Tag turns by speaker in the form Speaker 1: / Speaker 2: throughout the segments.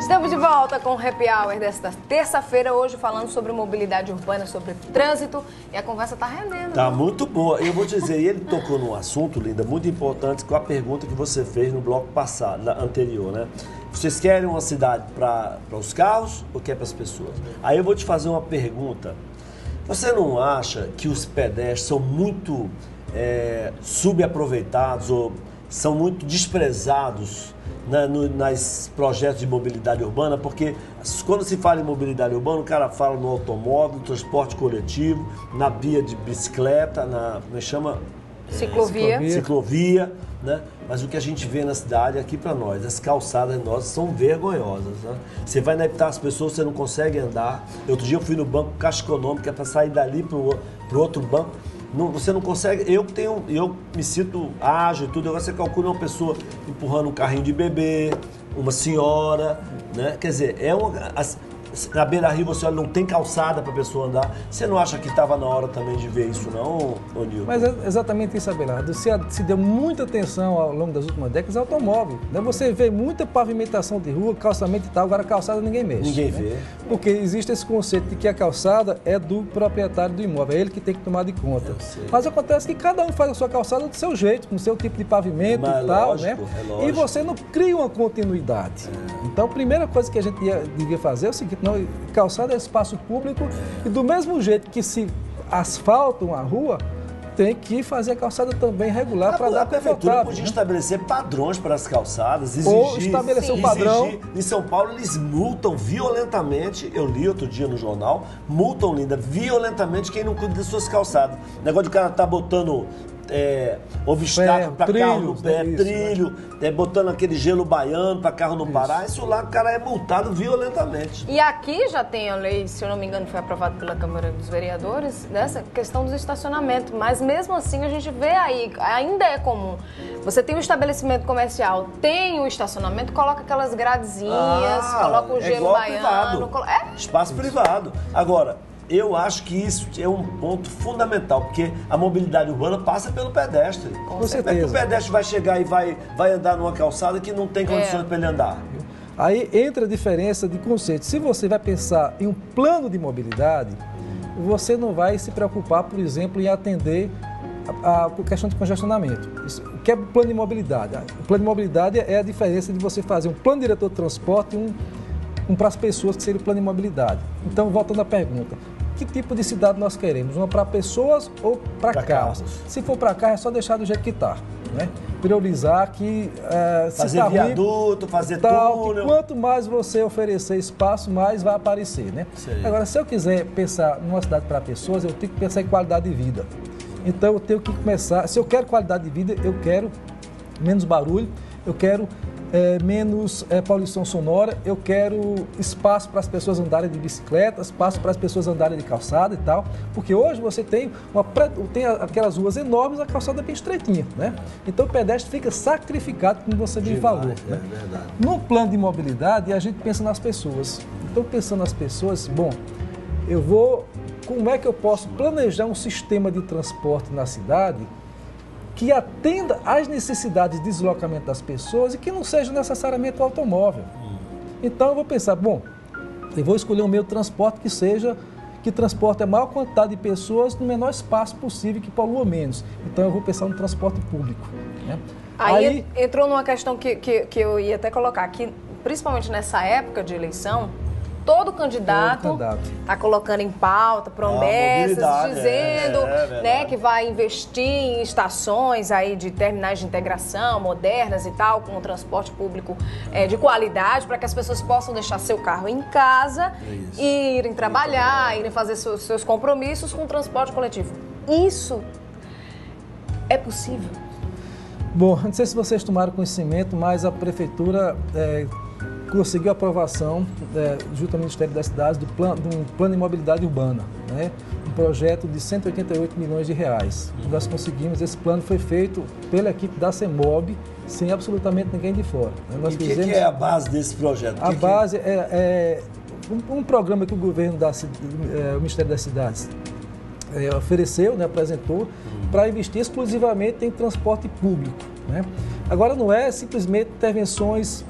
Speaker 1: Estamos de volta com o Happy Hour desta terça-feira, hoje falando sobre mobilidade urbana, sobre trânsito, e a conversa está rendendo.
Speaker 2: Tá muito boa. Eu vou te dizer, ele tocou num assunto, Linda, muito importante, com a pergunta que você fez no bloco passado, anterior, né? Vocês querem uma cidade para os carros ou quer para as pessoas? Aí eu vou te fazer uma pergunta. Você não acha que os pedestres são muito subaproveitados ou são muito desprezados nas projetos de mobilidade urbana? Porque quando se fala em mobilidade urbana, o cara fala no automóvel, no transporte coletivo, na via de bicicleta, como é que chama? Ciclovia, né? Mas o que a gente vê na cidade aqui para nós, as calçadas nossas são vergonhosas, né? Você vai na Epitácio das pessoas, você não consegue andar. Outro dia eu fui no banco Caixa Econômica para sair dali para o outro banco. Não, você não consegue, eu me sinto ágil e tudo, agora você calcula uma pessoa empurrando um carrinho de bebê, uma senhora, né? Quer dizer, na beira-rio você olha, não tem calçada para a pessoa andar. Você não acha que estava na hora também de ver isso não, Nilton?
Speaker 3: Mas é exatamente isso, Abelardo. Se deu muita atenção ao longo das últimas décadas ao automóvel, né? Você vê muita pavimentação de rua, calçamento e tal, agora a calçada ninguém mexe.
Speaker 2: Ninguém
Speaker 3: né?
Speaker 2: vê.
Speaker 3: Porque existe esse conceito de que a calçada é do proprietário do imóvel, é ele que tem que tomar de conta. Mas acontece que cada um faz a sua calçada do seu jeito, com o seu tipo de pavimento e tal,
Speaker 2: lógico,
Speaker 3: né?
Speaker 2: É lógico.
Speaker 3: E você não cria uma continuidade. Então a primeira coisa que a gente devia fazer é o seguinte: não, calçada é espaço público e do mesmo jeito que se asfalta uma rua, tem que fazer a calçada também regular para dar
Speaker 2: a prefeitura podia estabelecer padrões para as calçadas, exigir,
Speaker 3: ou estabelecer um padrão.
Speaker 2: Em São Paulo eles multam violentamente, eu li outro dia no jornal, multam, Linda, violentamente quem não cuida das suas calçadas. O negócio de o cara tá botando obstáculo para carro no pé, trilho, botando aquele gelo baiano para carro não parar, isso lá o cara é multado violentamente.
Speaker 1: E aqui já tem a lei, se eu não me engano, foi aprovada pela Câmara dos Vereadores, dessa questão dos estacionamentos, mas mesmo assim a gente vê aí, ainda é comum. Você tem um estabelecimento comercial, tem o estacionamento, coloca aquelas gradezinhas, coloca o gelo baiano.
Speaker 2: Espaço privado. Agora, eu acho que isso é um ponto fundamental, porque a mobilidade urbana passa pelo pedestre.
Speaker 3: Com certeza.
Speaker 2: Como é que o pedestre vai chegar e vai andar numa calçada que não tem condições para ele andar?
Speaker 3: Aí entra a diferença de conceito. Se você vai pensar em um plano de mobilidade, você não vai se preocupar, por exemplo, em atender a questão de congestionamento. O que é o plano de mobilidade? O plano de mobilidade é a diferença de você fazer um plano diretor de transporte e um para as pessoas, que seria o plano de mobilidade. Então, voltando à pergunta, que tipo de cidade nós queremos? Uma para pessoas ou para carros? Se for para carro, é só deixar do jeito que está, né? Priorizar que...
Speaker 2: fazer viaduto, fazer túnel.
Speaker 3: Quanto mais você oferecer espaço, mais vai aparecer, né? Agora, se eu quiser pensar numa cidade para pessoas, eu tenho que pensar em qualidade de vida. Então, eu tenho que começar... Se eu quero qualidade de vida, eu quero menos barulho, eu quero menos poluição sonora, eu quero espaço para as pessoas andarem de bicicleta, espaço para as pessoas andarem de calçada e tal, porque hoje você tem aquelas ruas enormes, a calçada é bem estreitinha, né? Então o pedestre fica sacrificado, como você bem falou. Né?
Speaker 2: É verdade.
Speaker 3: No plano de mobilidade, a gente pensa nas pessoas. Então, pensando nas pessoas, como é que eu posso planejar um sistema de transporte na cidade que atenda às necessidades de deslocamento das pessoas e que não seja necessariamente o automóvel. Então eu vou pensar, eu vou escolher um meio de transporte que transporte a maior quantidade de pessoas no menor espaço possível, que polua menos. Então eu vou pensar no transporte público. Né?
Speaker 1: Aí entrou numa questão que eu ia até colocar aqui, principalmente nessa época de eleição, todo candidato está colocando em pauta promessas, dizendo né, que vai investir em estações aí de terminais de integração modernas e tal, com o transporte público de qualidade, para que as pessoas possam deixar seu carro em casa e irem trabalhar, irem fazer seus compromissos com o transporte coletivo. Isso é possível?
Speaker 3: Bom, não sei se vocês tomaram conhecimento, mas a Prefeitura conseguiu a aprovação, junto ao Ministério das Cidades, de um plano de mobilidade urbana, né? Um projeto de 188 milhões de reais. Nós conseguimos, esse plano foi feito pela equipe da CEMOB, sem absolutamente ninguém de fora.
Speaker 2: Nós fizemos... que é a base desse projeto?
Speaker 3: A base é um programa que o governo, o Ministério das Cidades, ofereceu, né, apresentou, para investir exclusivamente em transporte público. né? Agora, não é simplesmente intervenções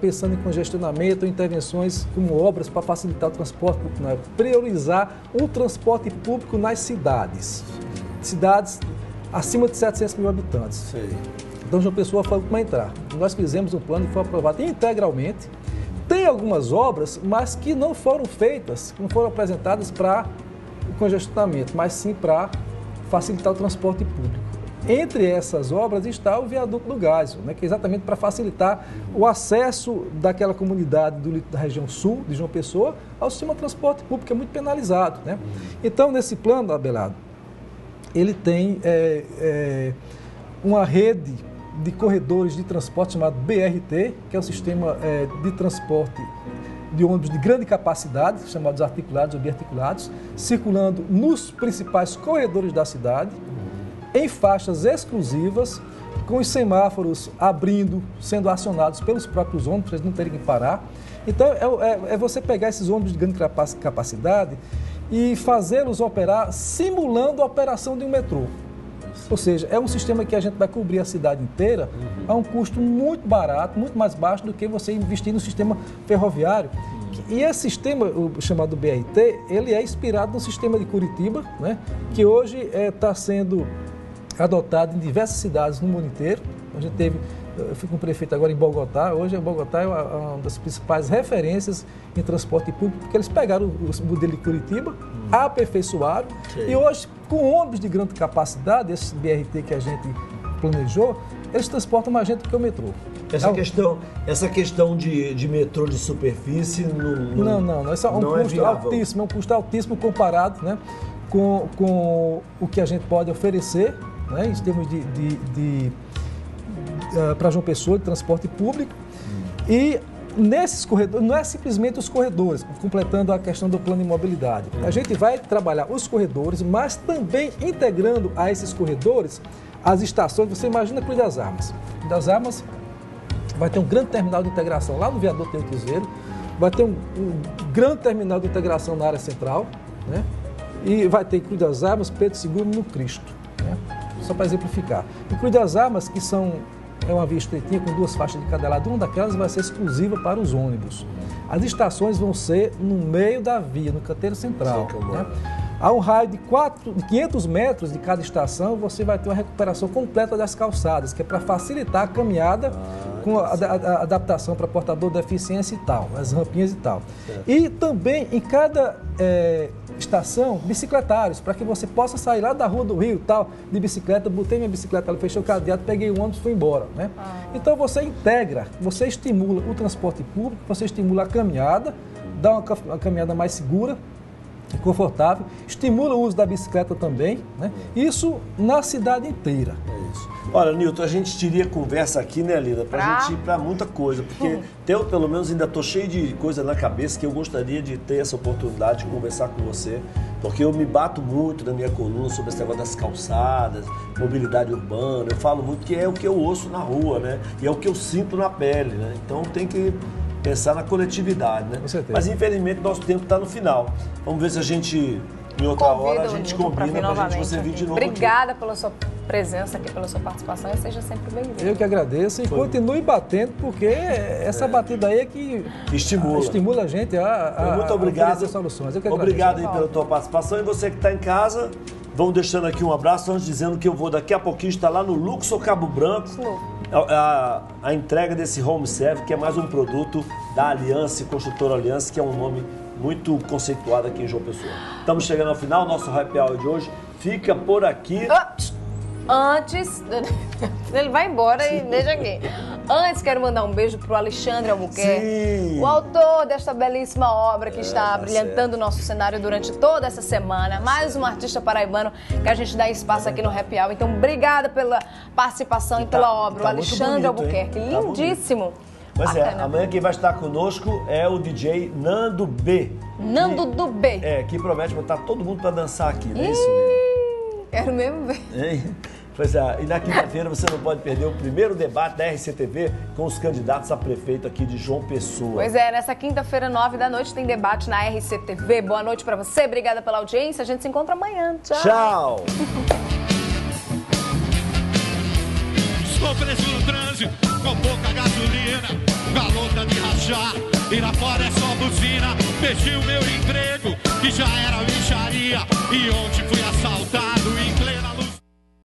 Speaker 3: pensando em congestionamento, ou intervenções como obras para facilitar o transporte público, não é priorizar o transporte público nas cidades. Cidades acima de 700 mil habitantes.
Speaker 2: Sim.
Speaker 3: Então, João Pessoa foi para entrar. Nós fizemos um plano que foi aprovado integralmente. Tem algumas obras, mas que não foram feitas, não foram apresentadas para o congestionamento, mas sim para facilitar o transporte público. Entre essas obras está o viaduto do Geisel, né, que é exatamente para facilitar o acesso daquela comunidade da região sul de João Pessoa ao sistema de transporte público, que é muito penalizado, né? Então, nesse plano, Abelardo, ele tem uma rede de corredores de transporte chamado BRT, que é um sistema de transporte de ônibus de grande capacidade, chamados articulados ou biarticulados, circulando nos principais corredores da cidade, em faixas exclusivas, com os semáforos abrindo, sendo acionados pelos próprios ônibus, para eles não terem que parar. Então, é você pegar esses ônibus de grande capacidade e fazê-los operar simulando a operação de um metrô. Ou seja, é um sistema que a gente vai cobrir a cidade inteira a um custo muito barato, muito mais baixo do que você investir no sistema ferroviário. E esse sistema, o chamado BRT, ele é inspirado no sistema de Curitiba, né, que hoje está sendo adotado em diversas cidades no mundo inteiro. A gente eu fui com o prefeito agora em Bogotá. Hoje Bogotá é uma das principais referências em transporte público, porque eles pegaram o modelo de Curitiba, aperfeiçoaram, e hoje, com ônibus de grande capacidade, esse BRT que a gente planejou, eles transportam mais gente do que o metrô.
Speaker 2: Essa questão de metrô de superfície
Speaker 3: não. Esse é um custo altíssimo, altíssimo comparado, né, com o que a gente pode oferecer, né, em termos para João Pessoa, de transporte público. E nesses corredores, não é simplesmente os corredores, completando a questão do plano de mobilidade. A gente vai trabalhar os corredores, mas também integrando a esses corredores as estações. Você imagina Cruz das Armas. Cruz das Armas vai ter um grande terminal de integração lá no viaduto Tem Cruzeiro, vai ter um grande terminal de integração na área central, né? E vai ter Cruz das Armas, Pedro II no Cristo, né? Só para exemplificar. E Cruz das Armas, que é uma via estreitinha com 2 faixas de cada lado, uma daquelas vai ser exclusiva para os ônibus. As estações vão ser no meio da via, no canteiro central, né? A um raio de 500 metros de cada estação, você vai ter uma recuperação completa das calçadas, que é para facilitar a caminhada com a adaptação para portador de deficiência e tal, as rampinhas e tal. Certo. E também em cada estação, bicicletários, para que você possa sair lá da Rua do Rio tal, de bicicleta, botei minha bicicleta, ela fechou o cadeado, peguei o ônibus e fui embora, né? Então você integra, você estimula o transporte público, você estimula a caminhada, dá uma caminhada mais segura, confortável, estimula o uso da bicicleta também, né? Isso na cidade inteira.
Speaker 2: É isso. Olha, Nilton, a gente teria conversa aqui, né, Lida? Pra gente ir pra muita coisa, porque eu, pelo menos, ainda tô cheio de coisa na cabeça que eu gostaria de ter essa oportunidade de conversar com você, porque eu me bato muito na minha coluna sobre esse negócio das calçadas, mobilidade urbana, eu falo muito que é o que eu ouço na rua, né? E é o que eu sinto na pele, né? Então tem que pensar na coletividade, né?
Speaker 3: Com certeza.
Speaker 2: Mas infelizmente nosso tempo está no final. Vamos ver se a gente, em outra hora, a gente combina pra gente você vir de novo.
Speaker 1: Obrigada pela sua presença aqui, pela sua participação, e seja sempre bem-vindo.
Speaker 3: Eu que agradeço e continue batendo, porque essa batida aí é que estimula a gente
Speaker 2: muito obrigado.
Speaker 3: oferecer soluções. Eu que
Speaker 2: obrigado aí pela tua participação, e você que está em casa, vamos deixando aqui um abraço, antes dizendo que eu vou daqui a pouquinho estar lá no Luxor Cabo Branco. A entrega desse home serve, que é mais um produto da Aliança, Construtora Aliança, que é um nome muito conceituado aqui em João Pessoa. Estamos chegando ao final, nosso Happy Hour de hoje fica por aqui.
Speaker 1: Antes, ele vai embora e deixa aqui. Antes, quero mandar um beijo pro Alexandre Albuquerque, o autor desta belíssima obra que está brilhantando o nosso cenário durante toda essa semana. Mais um artista paraibano que a gente dá espaço aqui no Happy Hour. Então, obrigada pela participação e pela obra. O Alexandre Albuquerque, lindíssimo.
Speaker 2: Pois amanhã quem vai estar conosco é o DJ Nando B.
Speaker 1: Nando do B.
Speaker 2: Que promete botar todo mundo para dançar aqui, não é isso mesmo?
Speaker 1: Quero mesmo ver.
Speaker 2: Pois e na quinta-feira você não pode perder o primeiro debate da RCTV com os candidatos a prefeito aqui de João Pessoa.
Speaker 1: Pois nessa quinta-feira, 21h, tem debate na RCTV. Boa noite pra você, obrigada pela audiência. A gente se encontra amanhã. Tchau.
Speaker 2: Tchau.
Speaker 4: Tô preso no trânsito, com pouca gasolina, com a louca de rachar, e lá fora é só buzina. Perdi o meu emprego, que já era lixaria, e onde fui